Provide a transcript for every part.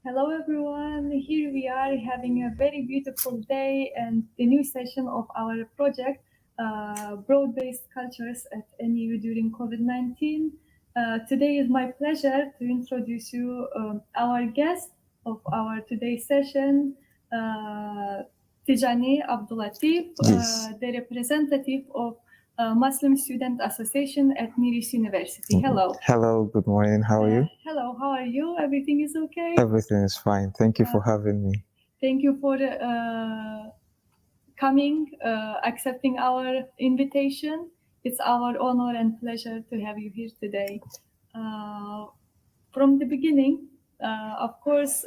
Hello everyone, here we are having a very beautiful day and the new session of our project, Broad-Based Cultures at NEU during COVID-19. Today is my pleasure to introduce you our guest of our today's session, Tijani Abdulatif, Yes. the representative of Muslim Student Association at Nicosia University. Hello. Hello, good morning. How are you? Hello, how are you? Everything is okay? Everything is fine. Thank you for having me. Thank you for coming, accepting our invitation. It's our honor and pleasure to have you here today. From the beginning, of course,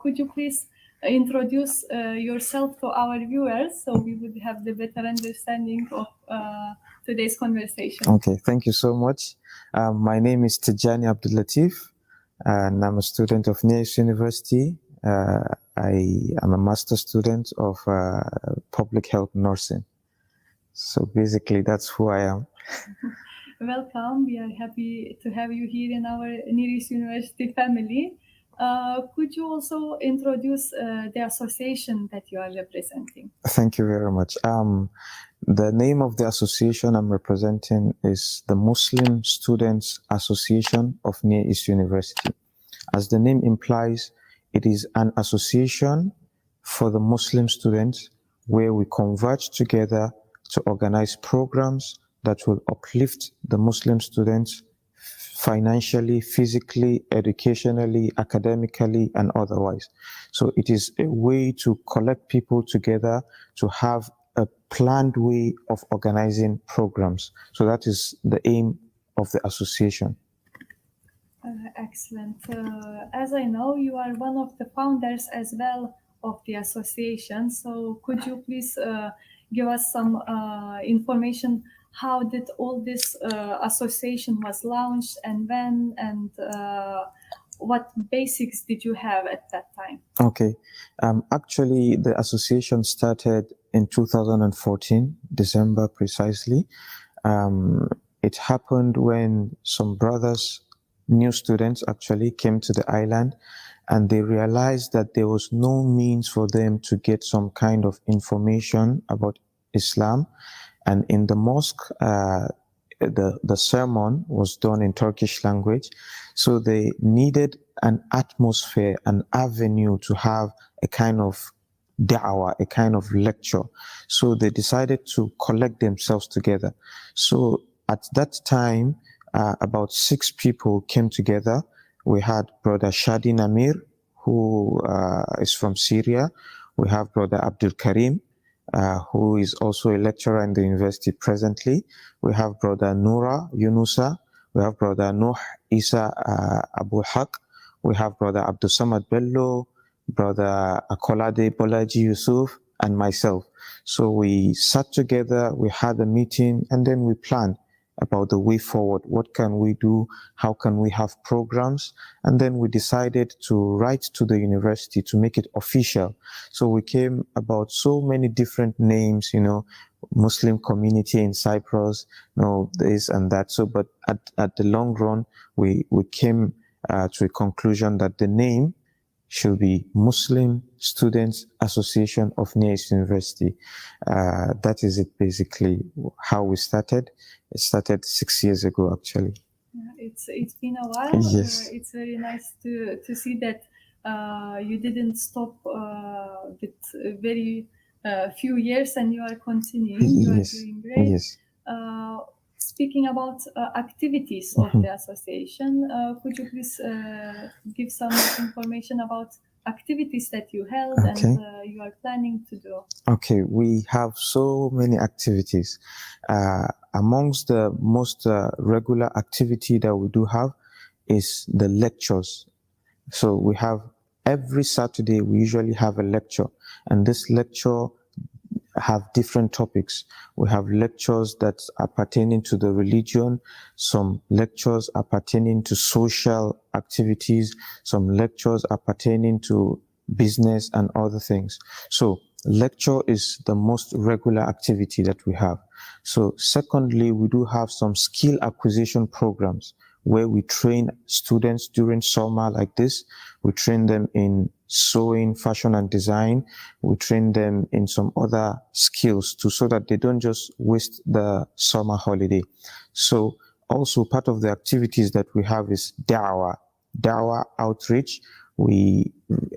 could you please introduce yourself to our viewers so we would have the better understanding of today's conversation? Okay, thank you so much. My name is Tijani Abdulatif, and I'm a student of Nicosia University. I am a master's student of public health nursing. So basically, that's who I am. Welcome. We are happy to have you here in our Nicosia University family. Could you also introduce the association that you are representing? Thank you very much. The name of the association I'm representing is the Muslim Students Association of Near East University. As the name implies, it is an association for the Muslim students where we converge together to organize programs that will uplift the Muslim students financially, physically, educationally, academically, and otherwise. So it is a way to collect people together to have a planned way of organizing programs. So that is the aim of the association. Excellent. As I know, you are one of the founders as well of the association. So could you please give us some information? How did all this association was launched and when, and what basics did you have at that time? Okay. Actually, the association started in 2014, December precisely. It happened when some brothers, new students actually, came to the island, and they realized that there was no means for them to get some kind of information about Islam. And in the mosque, the sermon was done in Turkish language. So they needed an atmosphere, an avenue to have a kind of da'wah, a kind of lecture. So they decided to collect themselves together. So at that time, about 6 people came together. We had Brother Shadi Namir, who is from Syria. We have Brother Abdul Karim, who is also a lecturer in the university presently. We have Brother Noura Yunusa. We have Brother Nuh Isa Abu Haq. We have Brother Abdul Samad Bello, Brother Akolade Bolaji Yusuf, and myself. So we sat together, we had a meeting, and then we planned about the way forward. What can we do? How can we have programs? And then we decided to write to the university to make it official. So we came about so many different names, Muslim community in Cyprus, this and that. So, but at the long run, we came to a conclusion that the name should be Muslim Students Association of Near East University. That is it basically, how we started. It started 6 years ago, actually. It's been a while. Yes. It's very nice to see that you didn't stop with very few years and you are continuing. You are doing great. Yes. Speaking about activities of the association, could you please give some information about activities that you held and you are planning to do? Okay, we have so many activities. Amongst the most regular activity that we do have is the lectures. So we have every Saturday, we usually have a lecture, and this lecture have different topics. We have lectures that are pertaining to the religion. Some lectures are pertaining to social activities. Some lectures are pertaining to business and other things. So lecture is the most regular activity that we have. So secondly, we do have some skill acquisition programs where we train students during summer like this. We train them in sewing, fashion and design. We train them in some other skills too, so that they don't just waste the summer holiday. So also part of the activities that we have is dawah outreach. We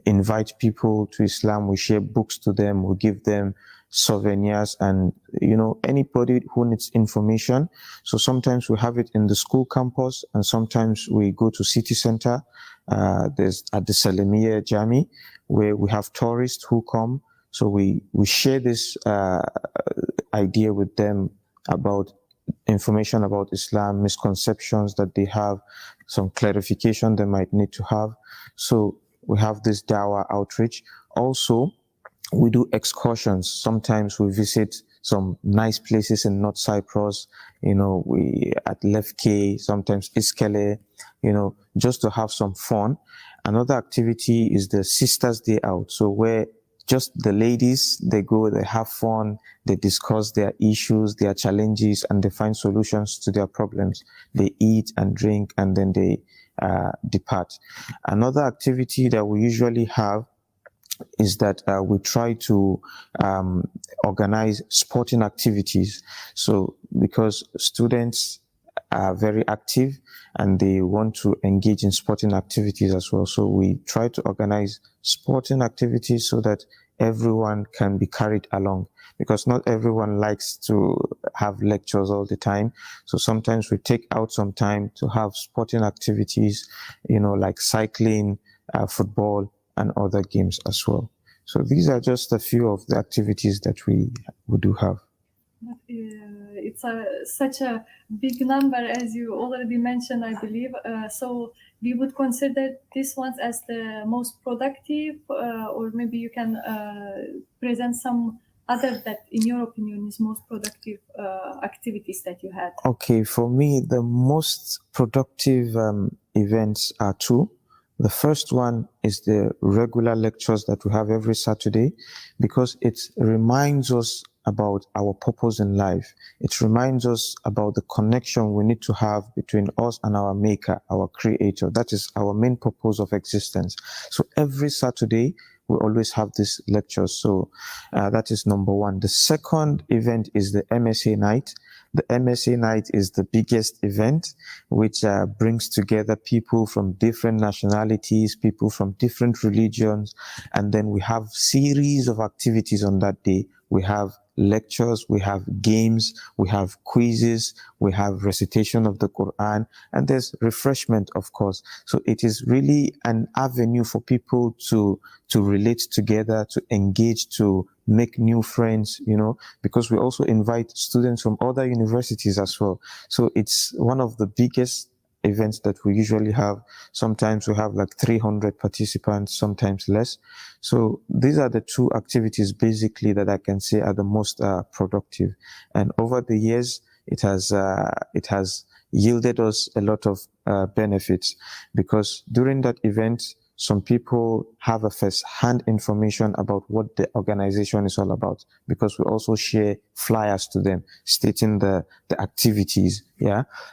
invite people to Islam. We share books to them. We give them souvenirs and, anybody who needs information. So sometimes we have it in the school campus and sometimes we go to city center. There's at the Salamiya Jami where we have tourists who come. So we share this idea with them about information about Islam, misconceptions that they have, some clarification they might need to have. So we have this dawah outreach. Also, we do excursions. Sometimes we visit some nice places in North Cyprus, we at Lefke, sometimes Iskele, just to have some fun. Another activity is the Sisters' Day Out. So where just the ladies, they go, they have fun, they discuss their issues, their challenges, and they find solutions to their problems. They eat and drink, and then they depart. Another activity that we usually have is that we try to organize sporting activities. So because students are very active and they want to engage in sporting activities as well. So we try to organize sporting activities so that everyone can be carried along, because not everyone likes to have lectures all the time. So sometimes we take out some time to have sporting activities, like cycling, football, and other games as well. So these are just a few of the activities that we do have. It's such a big number, as you already mentioned, I believe. So we would consider these ones as the most productive, or maybe you can present some other that, in your opinion, is most productive activities that you had. Okay, for me, the most productive events are two. The first one is the regular lectures that we have every Saturday, because it reminds us about our purpose in life. It reminds us about the connection we need to have between us and our maker, our creator. That is our main purpose of existence. So every Saturday, we always have these lectures. So that is number one. The second event is the MSA night. The MSA night is the biggest event, which brings together people from different nationalities, people from different religions. And then we have series of activities on that day. We have lectures, we have games, we have quizzes, we have recitation of the Quran, and there's refreshment, of course. So it is really an avenue for people to relate together, to engage, to make new friends, because we also invite students from other universities as well. So it's one of the biggest events that we usually have. Sometimes we have like 300 participants, sometimes less. So these are the two activities basically that I can say are the most productive. And over the years, it has yielded us a lot of benefits, because during that event, some people have a first-hand information about what the organization is all about, because we also share flyers to them stating the activities,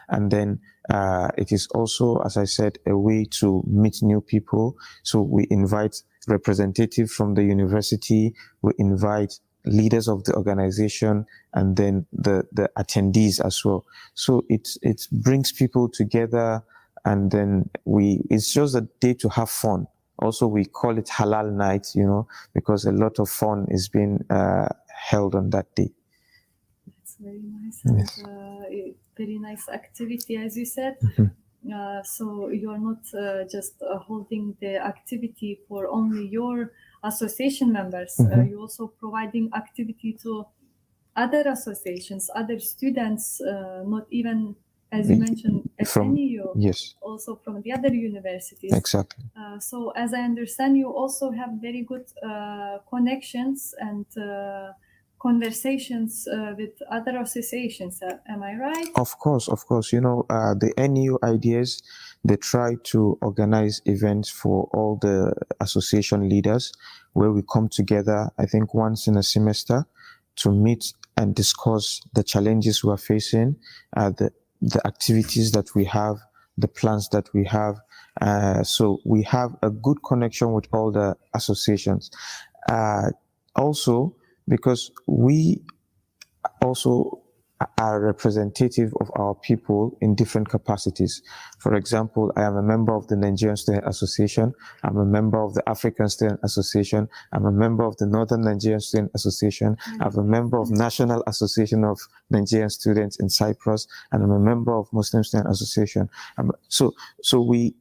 and then it is also, as I said, a way to meet new people. So we invite representatives from the university, we invite leaders of the organization, and then the attendees as well. So it brings people together. And then it's just a day to have fun. Also, we call it Halal Night, because a lot of fun is being held on that day. That's very nice. Yes. And very nice activity, as you said. Mm-hmm. So you're not just holding the activity for only your association members. Mm-hmm. You're also providing activity to other associations, other students, not even, as you mentioned, at NEU, yes, also from the other universities. Exactly. So as I understand, you also have very good connections and conversations with other associations. Am I right? Of course. The NEU ideas, they try to organize events for all the association leaders where we come together, I think once in a semester, to meet and discuss the challenges we are facing, the activities that we have, the plans that we have. So we have a good connection with all the associations. Also, because we also are representative of our people in different capacities. For example, I am a member of the Nigerian Student Association. I'm a member of the African Student Association. I'm a member of the Northern Nigerian Student Association. I'm a member of National Association of Nigerian Students in Cyprus, and I'm a member of Muslim Student Association. So we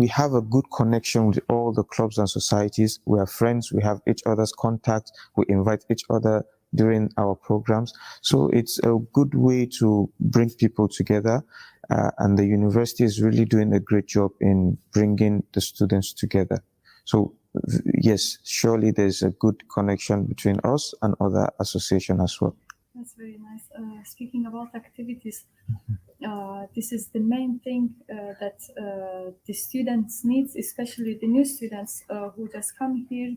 have a good connection with all the clubs and societies. We are friends. We have each other's contacts. We invite each other during our programs. So it's a good way to bring people together, and the university is really doing a great job in bringing the students together. So yes, surely there's a good connection between us and other associations as well. That's very nice. Speaking about activities, this is the main thing that the students need, especially the new students who just come here.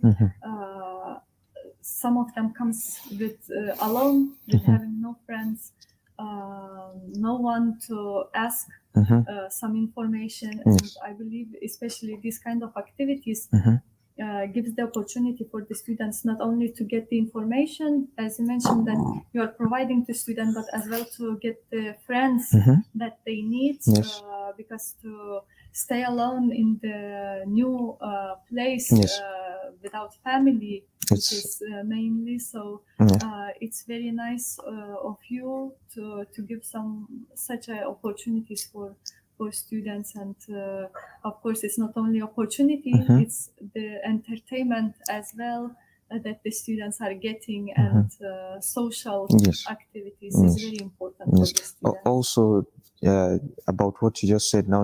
Some of them comes with alone, with having no friends, no one to ask some information. And I believe especially these kind of activities gives the opportunity for the students not only to get the information, as you mentioned, that you are providing to students, but as well to get the friends that they need, because to stay alone in the new place without family, which is mainly so. It's very nice of you to give such opportunities for students, and of course it's not only opportunity, it's the entertainment as well that the students are getting, and social activities is very important for the students. Also, about what you just said, now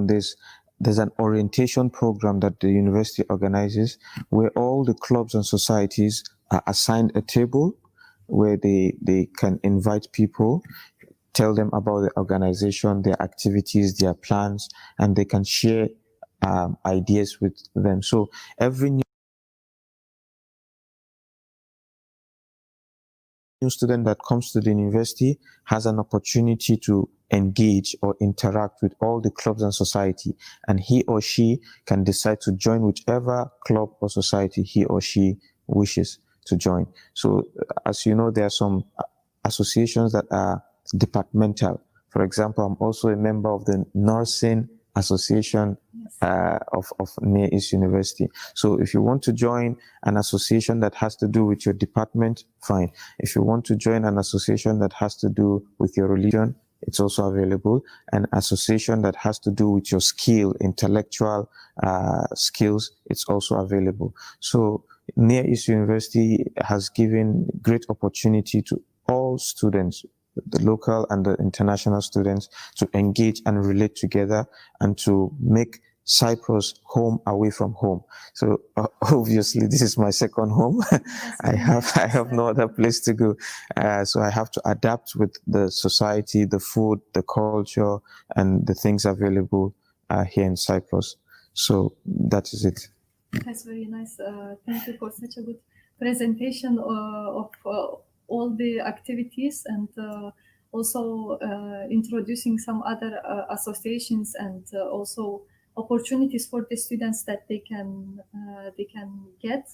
there's an orientation program that the university organizes where all the clubs and societies are assigned a table where they can invite people, tell them about the organization, their activities, their plans, and they can share ideas with them. So every new student that comes to the university has an opportunity to engage or interact with all the clubs and society, and he or she can decide to join whichever club or society he or she wishes to join. So as you know, there are some associations that are departmental. For example, I'm also a member of the Nursing Association of Near East University. So if you want to join an association that has to do with your department, fine. If you want to join an association that has to do with your religion, it's also available. An association that has to do with your skill, intellectual skills, it's also available. So Near East University has given great opportunity to all students, the local and the international students, to engage and relate together and to make Cyprus home away from home. So obviously this is my second home. I have no other place to go. So I have to adapt with the society, the food, the culture, and the things available here in Cyprus. So that is it. That's very nice. Thank you for such a good presentation of all the activities, and also introducing some other associations, and also opportunities for the students that they can get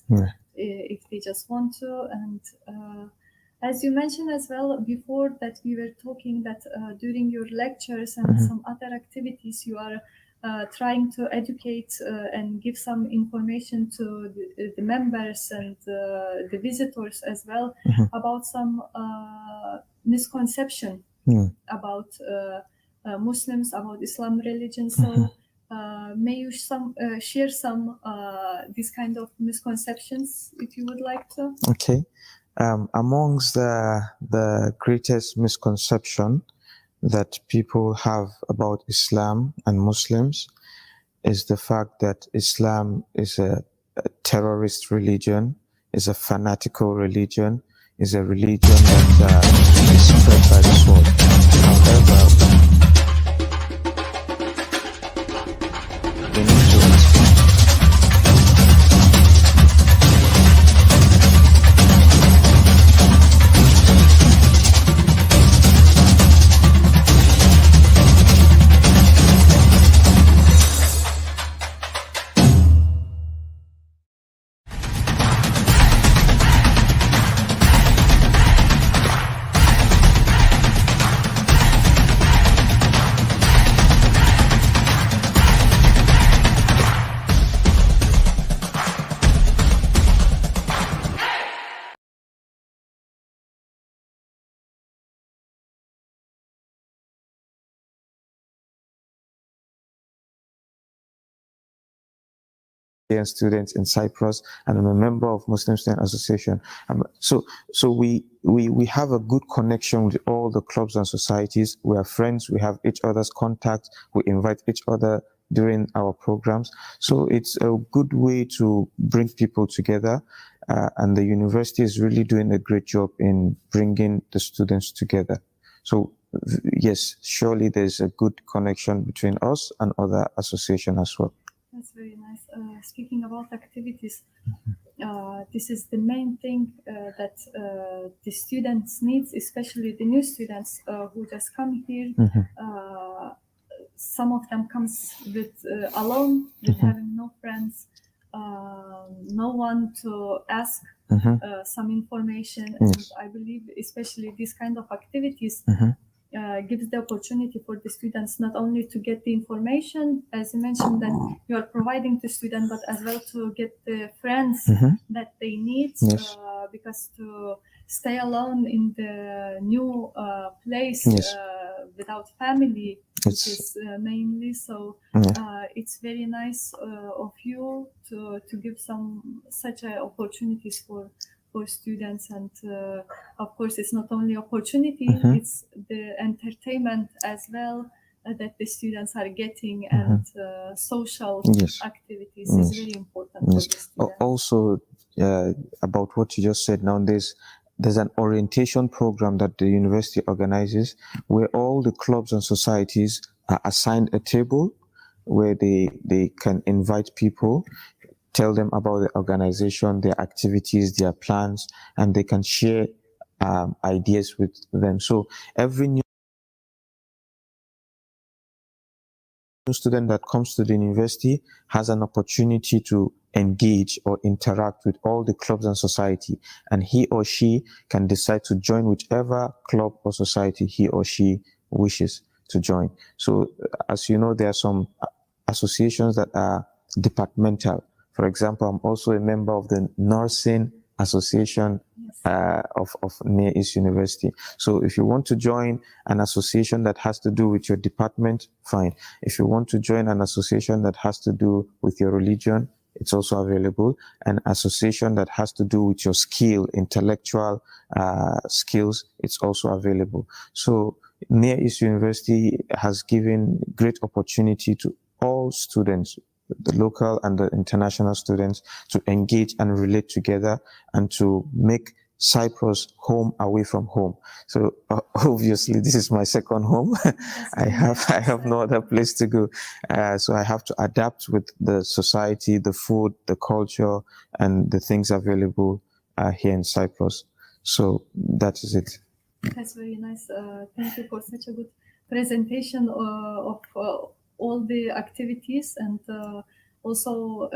if they just want to. And as you mentioned as well before, that we were talking that during your lectures and some other activities, you are trying to educate and give some information to the members and the visitors as well about some misconception about Muslims, about Islam religion. So may you share some these kind of misconceptions, if you would like to? Okay. Amongst the greatest misconception that people have about Islam and Muslims is the fact that Islam is a terrorist religion, is a fanatical religion, is a religion that is spread by the sword. However, we need to students in Cyprus, and I'm a member of Muslim Student Association. So we have a good connection with all the clubs and societies. We are friends. We have each other's contacts. We invite each other during our programs. So it's a good way to bring people together. And the university is really doing a great job in bringing the students together. So yes, surely there's a good connection between us and other associations as well. That's very nice. Speaking about activities, this is the main thing that the students need, especially the new students who just come here. Some of them comes with alone, with having no friends, no one to ask some information. And I believe especially this kind of activities gives the opportunity for the students not only to get the information, as you mentioned, that you are providing to students, but as well to get the friends that they need, because to stay alone in the new place without family, which is mainly, so it's very nice of you to give such opportunities for students. And of course it's not only opportunity, it's the entertainment as well that the students are getting, and social activities is very important for the students. Also, about what you just said, now there's an orientation program that the university organizes where all the clubs and societies are assigned a table where they can invite people, tell them about the organization, their activities, their plans, and they can share ideas with them. So every new student that comes to the university has an opportunity to engage or interact with all the clubs and society, and he or she can decide to join whichever club or society he or she wishes to join. So as you know, there are some associations that are departmental. For example, I'm also a member of the Nursing Association of Near East University. So if you want to join an association that has to do with your department, fine. If you want to join an association that has to do with your religion, it's also available. An association that has to do with your skill, intellectual skills, it's also available. So Near East University has given great opportunity to all students, the local and the international students, to engage and relate together and to make Cyprus home away from home. So obviously this is my second home. I have no other place to go. So I have to adapt with the society, the food, the culture, and the things available here in Cyprus. So that is it. That's very nice. Thank you for such a good presentation of all the activities, and also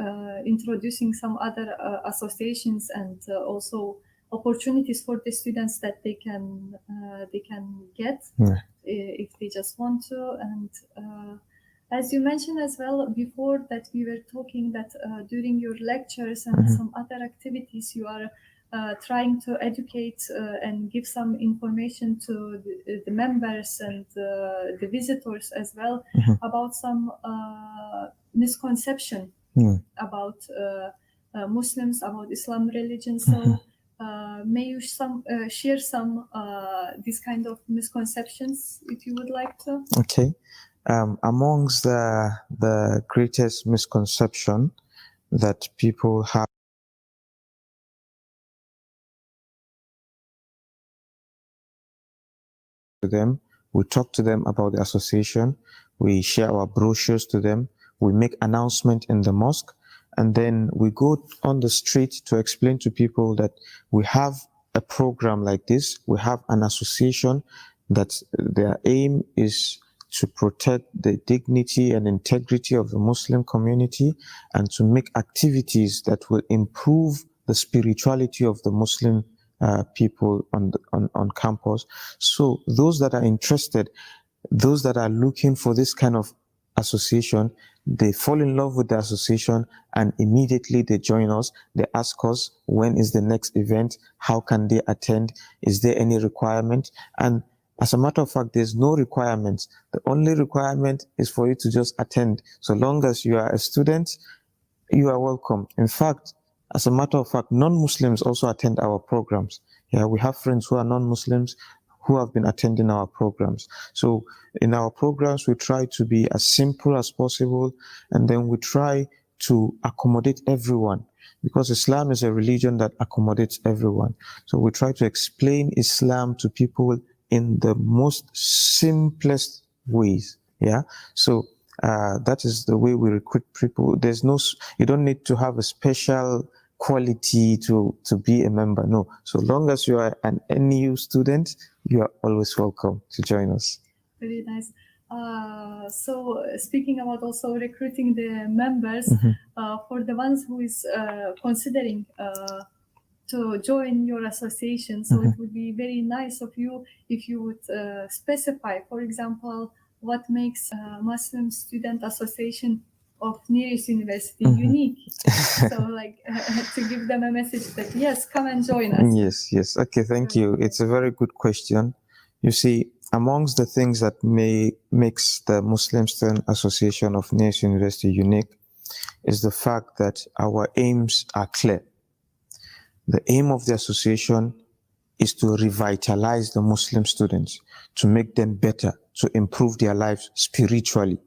introducing some other associations, and also opportunities for the students that they can get if they just want to. And as you mentioned as well before, that we were talking that during your lectures and some other activities, you are trying to educate and give some information to the members and the visitors as well about some misconception about Muslims, about Islam religion. So may you share some these kind of misconceptions if you would like to? Okay. Amongst the greatest misconception that people have to them, we talk to them about the association, we share our brochures to them, we make announcement in the mosque, and then we go on the street to explain to people that we have a program like this, we have an association that their aim is to protect the dignity and integrity of the Muslim community and to make activities that will improve the spirituality of the Muslim people on campus. So those that are interested, those that are looking for this kind of association, they fall in love with the association and immediately they join us. They ask us, when is the next event? How can they attend? Is there any requirement? And as a matter of fact, there's no requirements. The only requirement is for you to just attend. So long as you are a student, You are welcome. In fact, as a matter of fact, non-Muslims also attend our programs. Yeah, we have friends who are non-Muslims who have been attending our programs. So in our programs, we try to be as simple as possible, and then we try to accommodate everyone, because Islam is a religion that accommodates everyone. So we try to explain Islam to people in the most simplest ways. Yeah. So that is the way we recruit people. You don't need to have a special quality to be a member. No. So long as you are an NEU student, you are always welcome to join us. Very nice. So speaking about also recruiting the members, for the ones who is considering to join your association, so it would be very nice of you if you would specify, for example, what makes Muslim Student Association of Nicosia University unique. So like to give them a message that yes, come and join us. Yes. Okay, thank you. It's a very good question. You see, amongst the things that makes the Muslim Student Association of Nicosia University unique is the fact that our aims are clear. The aim of the association is to revitalize the Muslim students, to make them better, to improve their lives spiritually,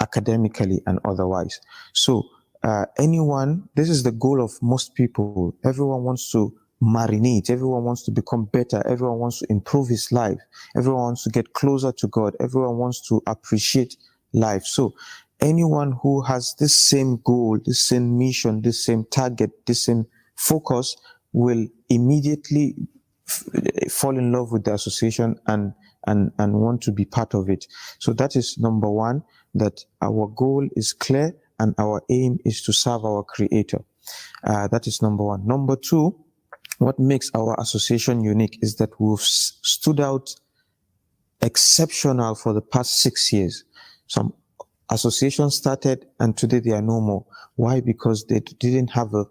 academically, and otherwise. So this is the goal of most people. Everyone wants to marinate, everyone wants to become better, everyone wants to improve his life, everyone wants to get closer to God, everyone wants to appreciate life. So anyone who has this same goal, this same mission, this same target, this same focus will immediately fall in love with the association and want to be part of it. So that is number one, that our goal is clear and our aim is to serve our Creator. That is number one. Number two, what makes our association unique is that we've stood out exceptional for the past 6 years. Some associations started and today they are no more. Why? Because they didn't have a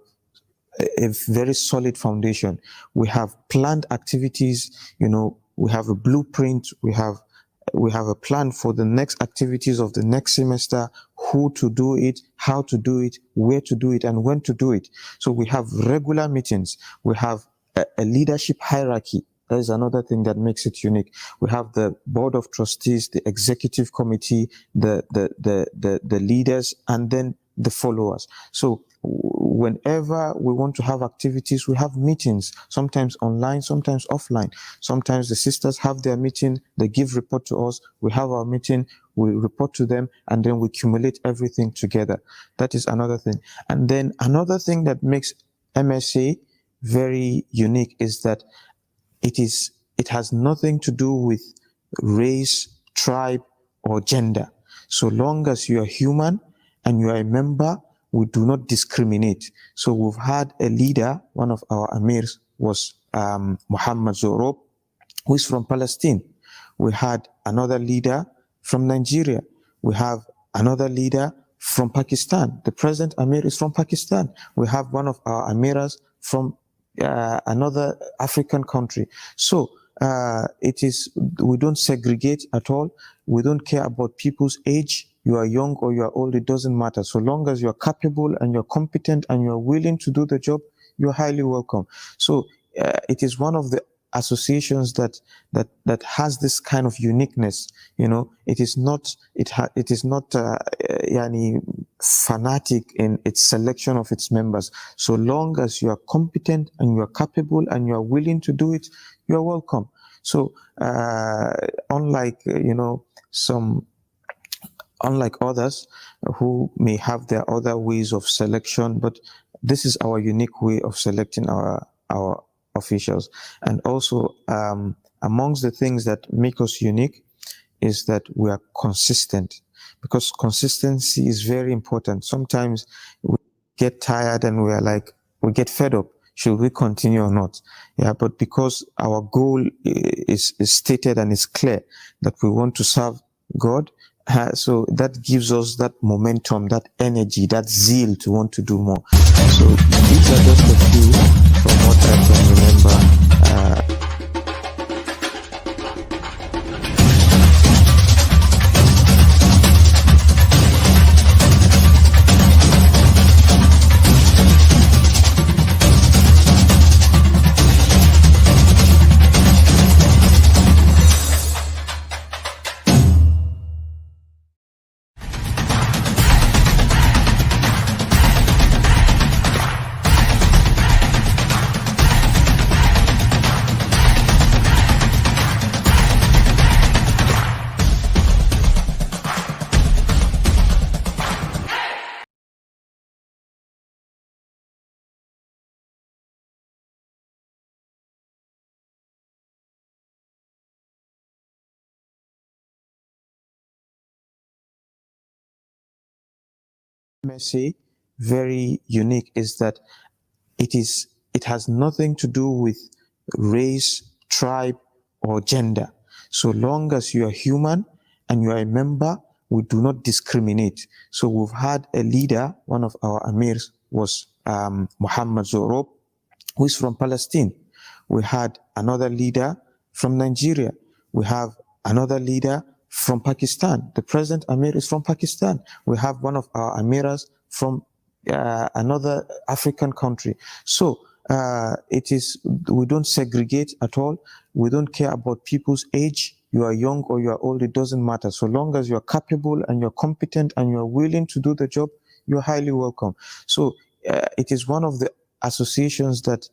very solid foundation. We have planned activities, we have a blueprint, we have a plan for the next activities of the next semester, who to do it, how to do it, where to do it, and when to do it. So we have regular meetings. We have a leadership hierarchy. That is another thing that makes it unique. We have the board of trustees, the executive committee, the leaders, and then the followers. So whenever we want to have activities, we have meetings, sometimes online, sometimes offline. Sometimes the sisters have their meeting, they give report to us, we have our meeting, we report to them, and then we accumulate everything together. That is another thing. And then another thing that makes MSA very unique is that it has nothing to do with race, tribe, or gender. So long as you are human and you are a member, we do not discriminate. So we've had a leader, one of our amirs was Muhammad Zorob, who is from Palestine. We had another leader from Nigeria. We have another leader from Pakistan. The present amir is from Pakistan. We have one of our amiras from another African country. So we don't segregate at all. We don't care about people's age. You are young or you are old, it doesn't matter. So long as you are capable and you're competent and you're willing to do the job, you're highly welcome. So it is one of the associations that has this kind of uniqueness. It is not fanatic in its selection of its members. So long as you are competent and you are capable and you are willing to do it, you are welcome. So unlike others who may have their other ways of selection, but this is our unique way of selecting our officials. And also, amongst the things that make us unique is that we are consistent, because consistency is very important. Sometimes we get tired and we get fed up. Should we continue or not? Yeah, but because our goal is stated and is clear that we want to serve God, so that gives us that momentum, that energy, that zeal to want to do more. So these are just a few from what I can remember. MSA very unique is that it has nothing to do with race, tribe, or gender. So long as you are human and you are a member, we do not discriminate. So we've had a leader, one of our amirs was Muhammad Zorob, who is from Palestine. We had another leader from Nigeria. We have another leader from Pakistan. The present Amir is from Pakistan. We have one of our Amiras from another African country. So we don't segregate at all. We don't care about people's age. You are young or you are old, it doesn't matter. So long as you're capable and you're competent and you're willing to do the job, you're highly welcome. So it is one of the associations that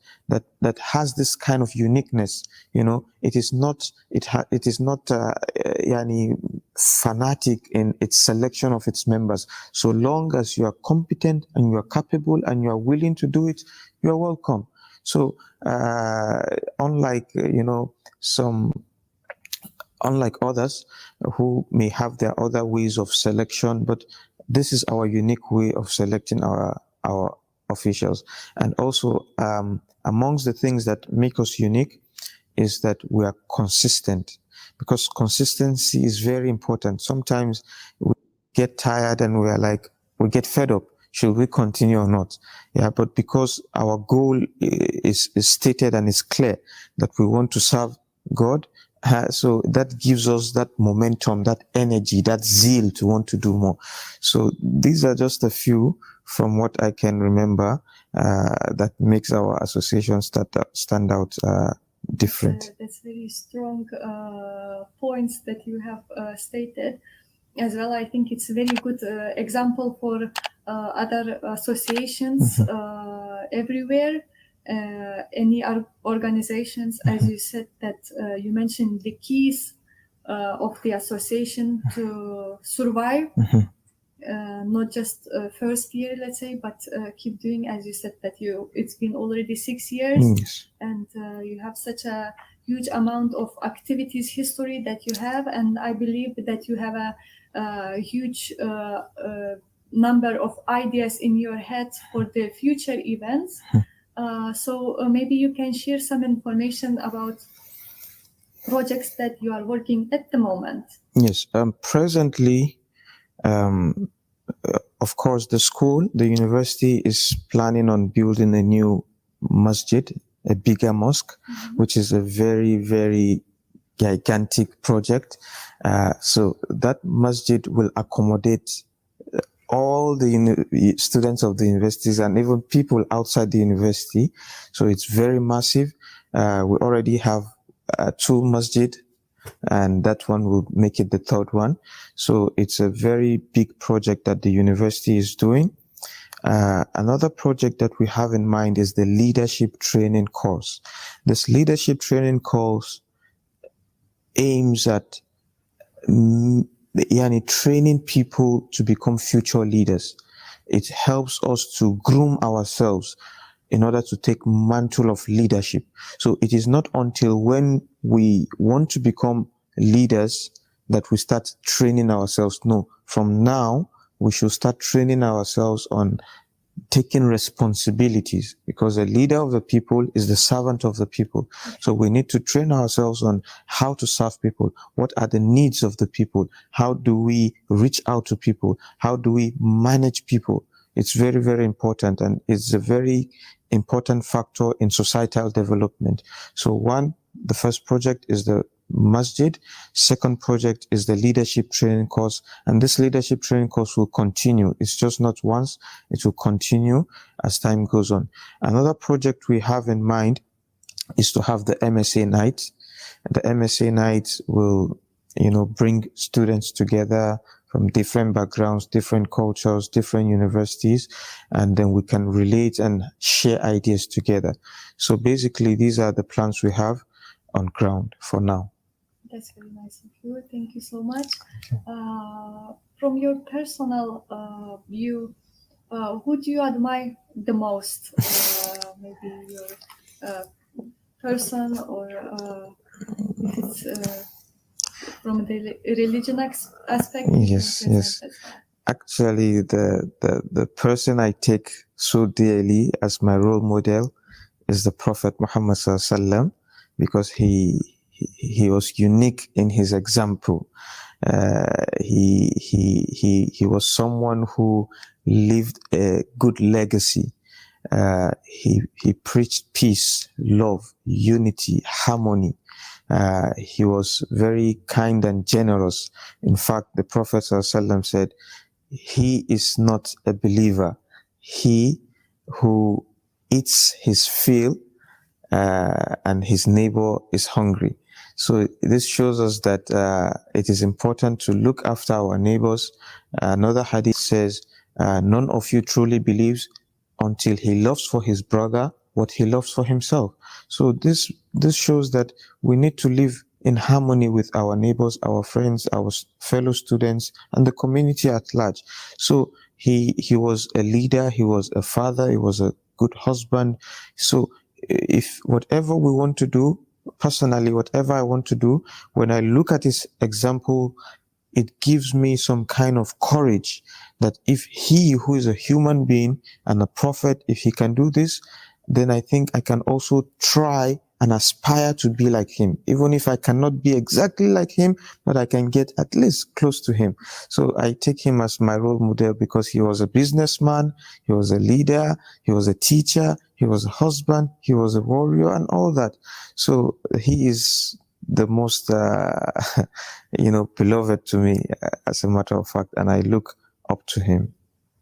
has this kind of uniqueness. It is not yani fanatic in its selection of its members. So long as you are competent and you are capable and you are willing to do it, you are welcome. So unlike unlike others who may have their other ways of selection, but this is our unique way of selecting our officials. And also amongst the things that make us unique is that we are consistent, because consistency is very important. Sometimes we get tired and we get fed up. Should we continue or not? Yeah, but because our goal is stated and is clear that we want to serve God, so that gives us that momentum, that energy, that zeal to want to do more. So these are just a few from what I can remember that makes our association stand out different. That's very strong points that you have stated as well. I think it's a very good example for other associations everywhere. Any organizations, as you said, that you mentioned the keys of the association to survive, not just first year, let's say, but keep doing, as you said, that it's been already 6 years, and you have such a huge amount of activities history that you have, and I believe that you have a huge number of ideas in your head for the future events. So maybe you can share some information about projects that you are working at the moment. Yes, presently, of course, the university is planning on building a new masjid, a bigger mosque, which is a very, very gigantic project. So that masjid will accommodate all the students of the universities and even people outside the university. So it's very massive. We already have 2 masjid, and that one will make it the 3rd one. So it's a very big project that the university is doing. Another project that we have in mind is the leadership training course. This leadership training course aims at training people to become future leaders. It helps us to groom ourselves in order to take mantle of leadership. So it is not until when we want to become leaders that we start training ourselves. No, from now we should start training ourselves on taking responsibilities, because a leader of the people is the servant of the people. So we need to train ourselves on how to serve people. What are the needs of the people? How do we reach out to people? How do we manage people? It's very, very important, and it's a very important factor in societal development. So the first project is the masjid. Second project is the leadership training course, and this leadership training course will continue. It's just not once, it will continue as time goes on. Another project we have in mind is to have the MSA night. The MSA night will bring students together from different backgrounds, different cultures, different universities, and then we can relate and share ideas together. So basically, these are the plans we have on ground for now. That's very nice of you. Thank you so much. From your personal view, who do you admire the most? Maybe your person, or if it's from the religion aspect. Yes. Actually, the person I take so dearly as my role model is the Prophet Muhammad Sallallahu Alaihi Wasallam, because he was unique in his example. He was someone who lived a good legacy. He preached peace, love, unity, harmony. He was very kind and generous. In fact, the Prophet ﷺ said, "He is not a believer, he who eats his fill and his neighbor is hungry." So this shows us that it is important to look after our neighbors. Another hadith says, "None of you truly believes until he loves for his brother what he loves for himself." So this shows that we need to live in harmony with our neighbors, our friends, our fellow students, and the community at large. So he was a leader, he was a father, he was a good husband. So if whatever we want to do, personally, whatever I want to do, when I look at his example, it gives me some kind of courage that if he, who is a human being and a prophet, if he can do this, then I think I can also try and aspire to be like him. Even if I cannot be exactly like him, but I can get at least close to him. So I take him as my role model because he was a businessman, he was a leader, he was a teacher, he was a husband, he was a warrior, and all that. So he is the most, beloved to me, as a matter of fact, and I look up to him.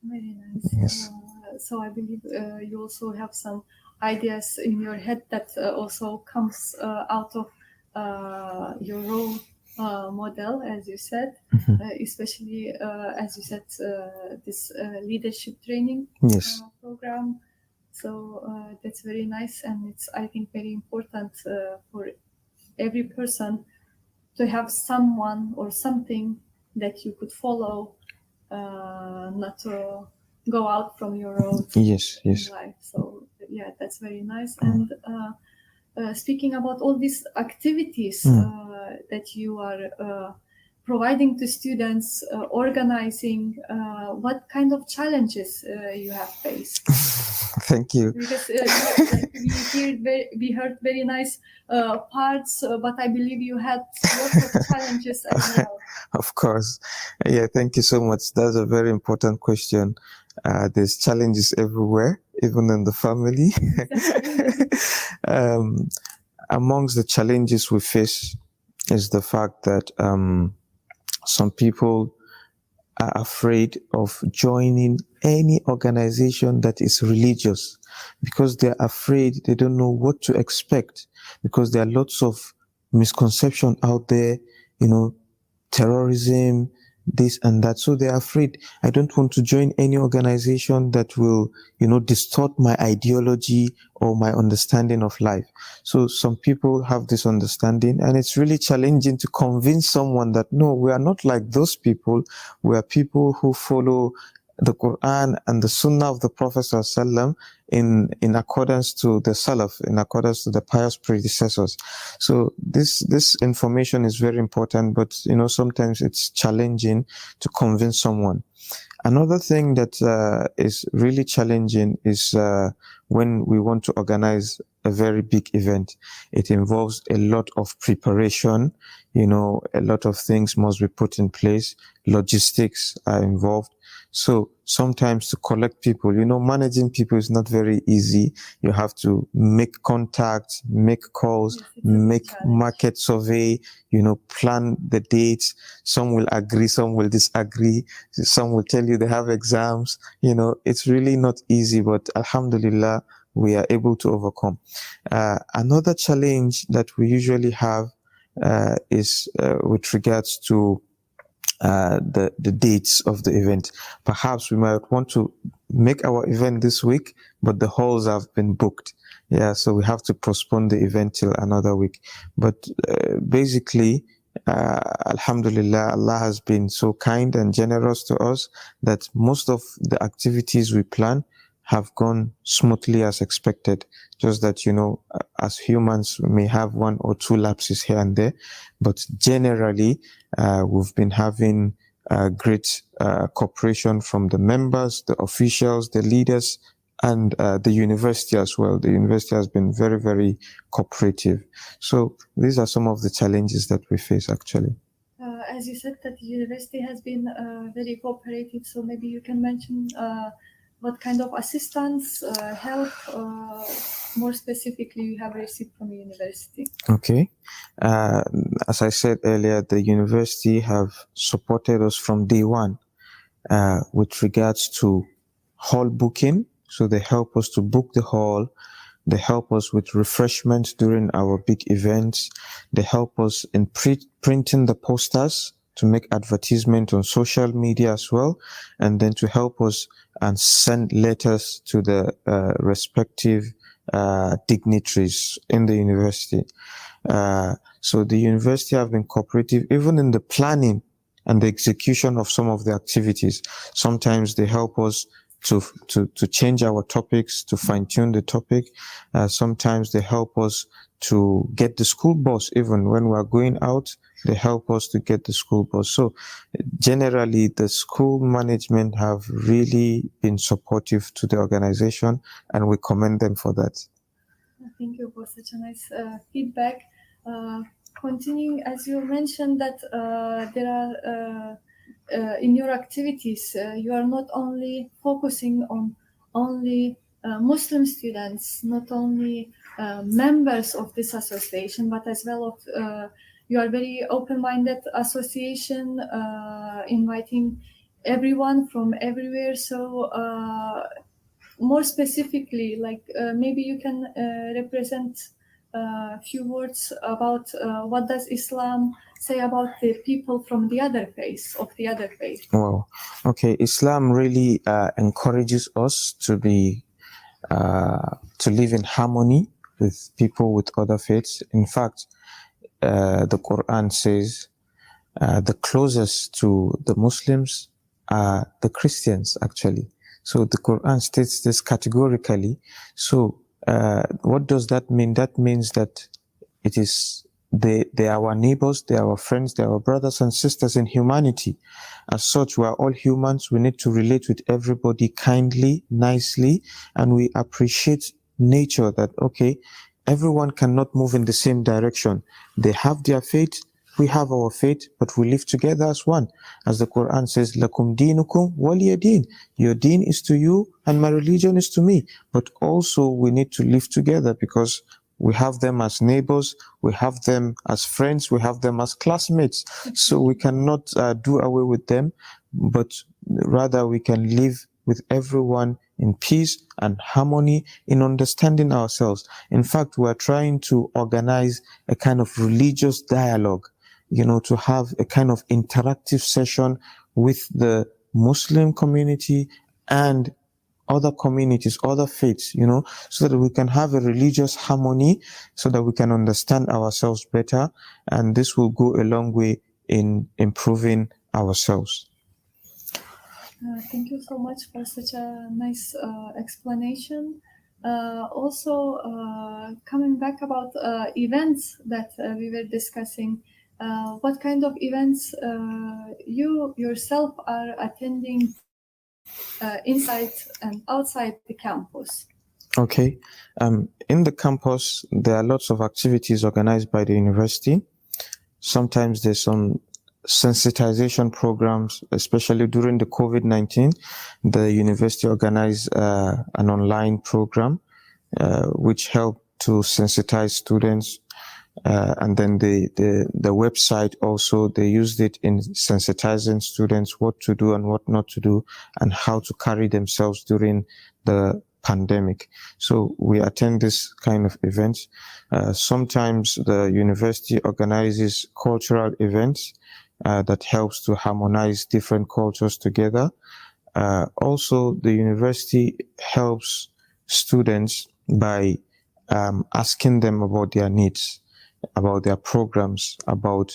Very nice. Yes. So I believe you also have some ideas in your head that also comes out of your role model, as you said, especially as you said, this leadership training Yes. program. So that's very nice, and it's, I think, very important for every person to have someone or something that you could follow, not to go out from your road Yes. in Yes. life. So yeah, that's very nice. And speaking about all these activities that you are providing to students, organizing, what kind of challenges you have faced? Thank you. Because we heard very nice parts, but I believe you had lots of challenges as well. Of course. Yeah, thank you so much. That's a very important question. There's challenges everywhere, even in the family. Amongst the challenges we face is the fact that some people are afraid of joining any organization that is religious because they're afraid, they don't know what to expect, because there are lots of misconception out there, terrorism, this and that. So they're afraid. I don't want to join any organization that will, distort my ideology or my understanding of life. So some people have this understanding, and it's really challenging to convince someone that no, we are not like those people. We are people who follow the Quran and the Sunnah of the Prophet ﷺ in accordance to the Salaf, in accordance to the pious predecessors. So this information is very important, but sometimes it's challenging to convince someone. Another thing that is really challenging is when we want to organize a very big event. It involves a lot of preparation. A lot of things must be put in place. Logistics are involved. So sometimes to collect people, managing people is not very easy. You have to make contacts, make calls, make market survey, plan the dates. Some will agree, some will disagree. Some will tell you they have exams. It's really not easy, but alhamdulillah, we are able to overcome. Another challenge that we usually have is with regards to the dates of the event. Perhaps we might want to make our event this week, but the halls have been booked. Yeah, so we have to postpone the event till another week. But basically, alhamdulillah, Allah has been so kind and generous to us that most of the activities we plan have gone smoothly as expected. Just that, as humans, we may have one or two lapses here and there, but generally, we've been having great cooperation from the members, the officials, the leaders, and the university as well. The university has been very, very cooperative. So these are some of the challenges that we face actually. As you said that the university has been very cooperative, so maybe you can mention what kind of assistance, help, more specifically, you have received from the university. Okay. As I said earlier, the university have supported us from day one with regards to hall booking. So they help us to book the hall. They help us with refreshments during our big events. They help us in printing the posters to make advertisement on social media as well, and then to help us and send letters to the respective dignitaries in the university. So the university have been cooperative even in the planning and the execution of some of the activities. Sometimes they help us to change our topics, to fine-tune the topic. Sometimes they help us to get the school bus. Even when we are going out, they help us to get the school bus. So generally, the school management have really been supportive to the organization, and we commend them for that. Thank you for such a nice feedback. Continuing, as you mentioned that there are in your activities, you are not only focusing on only Muslim students, not only members of this association, but as well of you are very open-minded association, inviting everyone from everywhere. So more specifically, like maybe you can represent a few words about what does Islam say about the people from the other faith, of the other faith. Wow. Okay. Islam really encourages us to be to live in harmony with people with other faiths. In fact, the Quran says the closest to the Muslims are the Christians, actually. So the Quran states this categorically. So what does that mean? That means that it is they are our neighbors, they are our friends, they are our brothers and sisters in humanity. As such, we are all humans. We need to relate with everybody kindly, nicely, and we appreciate nature that, okay, everyone cannot move in the same direction. They have their faith, we have our faith, but we live together as one. As the Quran says, Lakum dinukum waliya din. Your deen is to you and my religion is to me. But also we need to live together because we have them as neighbors, we have them as friends, we have them as classmates. So we cannot do away with them, but rather we can live with everyone in peace and harmony, in understanding ourselves. In fact, we are trying to organize a kind of religious dialogue, to have a kind of interactive session with the Muslim community and other communities, other faiths, so that we can have a religious harmony, so that we can understand ourselves better. And this will go a long way in improving ourselves. Thank you so much for such a nice explanation. Also, coming back about events that we were discussing, what kind of events you yourself are attending inside and outside the campus? Okay. In the campus, there are lots of activities organized by the university. Sometimes there's some sensitization programs, especially during the Covid-19. The university organized an online program which helped to sensitize students. And then the website also, they used it in sensitizing students what to do and what not to do and how to carry themselves during the pandemic. So we attend this kind of events. Sometimes the university organizes cultural events that helps to harmonize different cultures together. Also, the university helps students by asking them about their needs, about their programs, about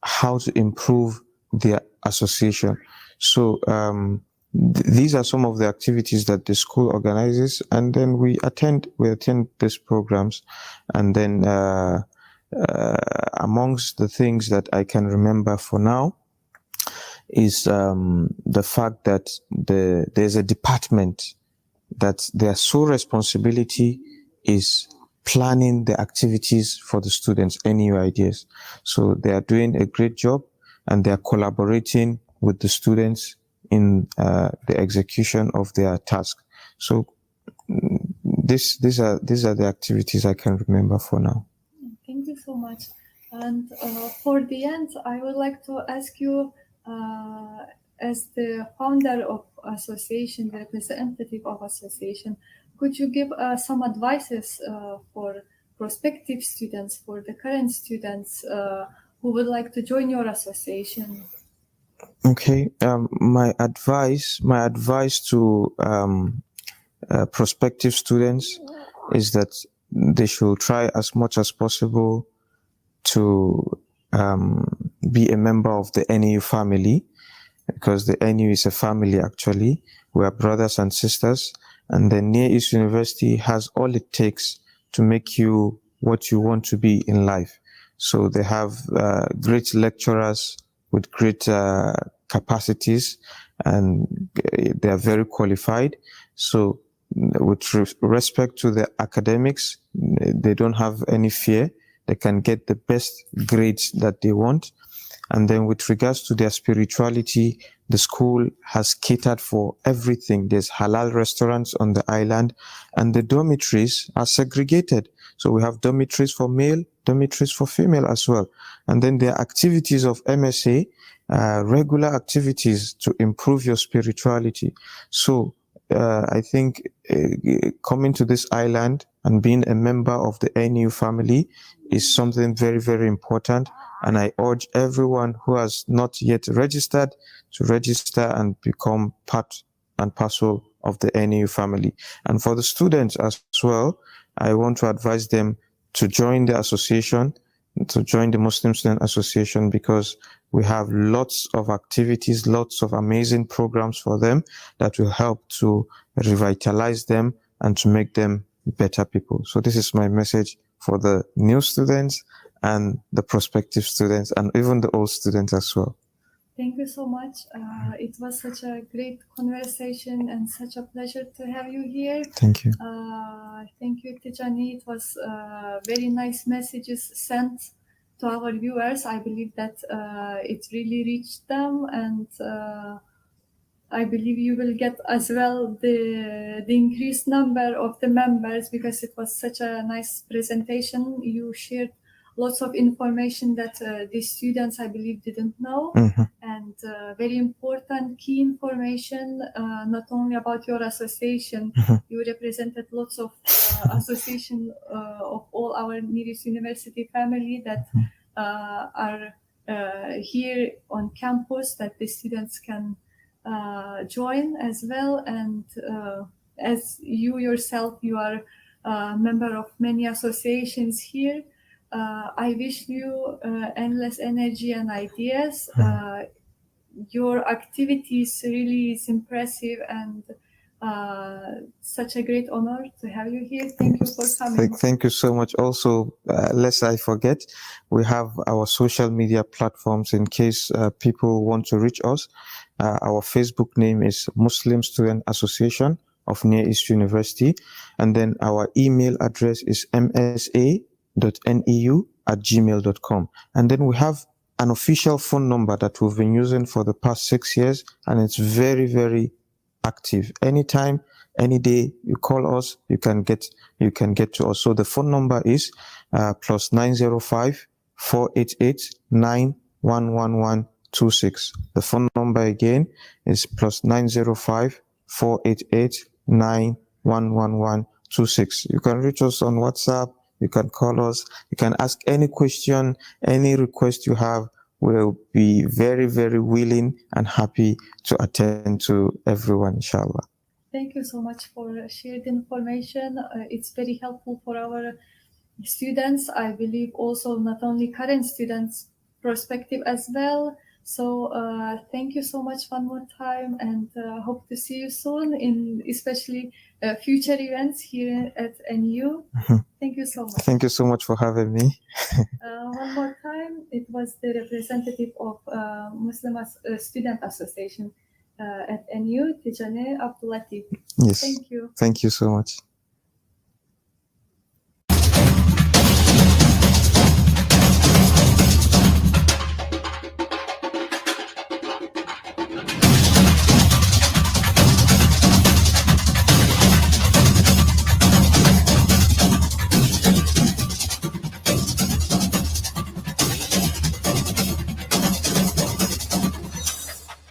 how to improve their association. So these are some of the activities that the school organizes, and then we attend these programs. And then amongst the things that I can remember for now is the fact that there's a department that their sole responsibility is planning the activities for the students, NEU ideas. So they are doing a great job, and they are collaborating with the students in the execution of their task. So these are the activities I can remember for now. Thank you so much. And for the end, I would like to ask you, as the founder of association, the representative of association, could you give some advices for prospective students, for the current students who would like to join your association? Okay. My advice to prospective students is that they should try as much as possible to be a member of the NEU family, because the NEU is a family actually. We are brothers and sisters, and the Near East University has all it takes to make you what you want to be in life. So they have great lecturers with great capacities, and they are very qualified. So with respect to the academics, they don't have any fear. They can get the best grades that they want. And then with regards to their spirituality, the school has catered for everything. There's halal restaurants on the island, and the dormitories are segregated. So we have dormitories for male, dormitories for female as well. And then there are activities of MSA, regular activities to improve your spirituality. So I think coming to this island and being a member of the NEU family is something very, very important. And I urge everyone who has not yet registered to register and become part and parcel of the NEU family. And for the students as well, I want to advise them to join the association, to join the Muslim Student Association, because we have lots of activities, lots of amazing programs for them that will help to revitalize them and to make them better people. So this is my message for the new students and the prospective students, and even the old students as well. Thank you so much. It was such a great conversation and such a pleasure to have you here. Thank you. Thank you, Tijani. It was very nice messages sent to our viewers. I believe that it really reached them, and I believe you will get as well the increased number of the members, because it was such a nice presentation. You shared lots of information that the students, I believe, didn't know, and very important key information, not only about your association. You represented lots of association of all our Near East University family that are here on campus, that the students can join as well. And as you yourself, you are a member of many associations here. I wish you endless energy and ideas. Your activities really is impressive, and such a great honor to have you here. Thank you for coming. Thank you so much. Also, lest I forget, we have our social media platforms in case people want to reach us. Our Facebook name is Muslim Student Association of Near East University. And then our email address is msa.neu@gmail.com. And then we have an official phone number that we've been using for the past 6 years, and it's very, very active. Anytime, any day you call us, you can get to us. So the phone number is +905 488 91126. The phone number again is +905 488 91126. You can reach us on WhatsApp. You can call us. You can ask any question, any request you have. We'll be very, very willing and happy to attend to everyone, inshallah. Thank you so much for shared information. It's very helpful for our students. I believe also not only current students, prospective as well. So thank you so much one more time, and hope to see you soon in especially future events here at NEU. Thank you so much. Thank you so much for having me. One more time, it was the representative of Muslim Student Association at NEU, Tijane Abdulatif. Yes. Thank you. Thank you so much.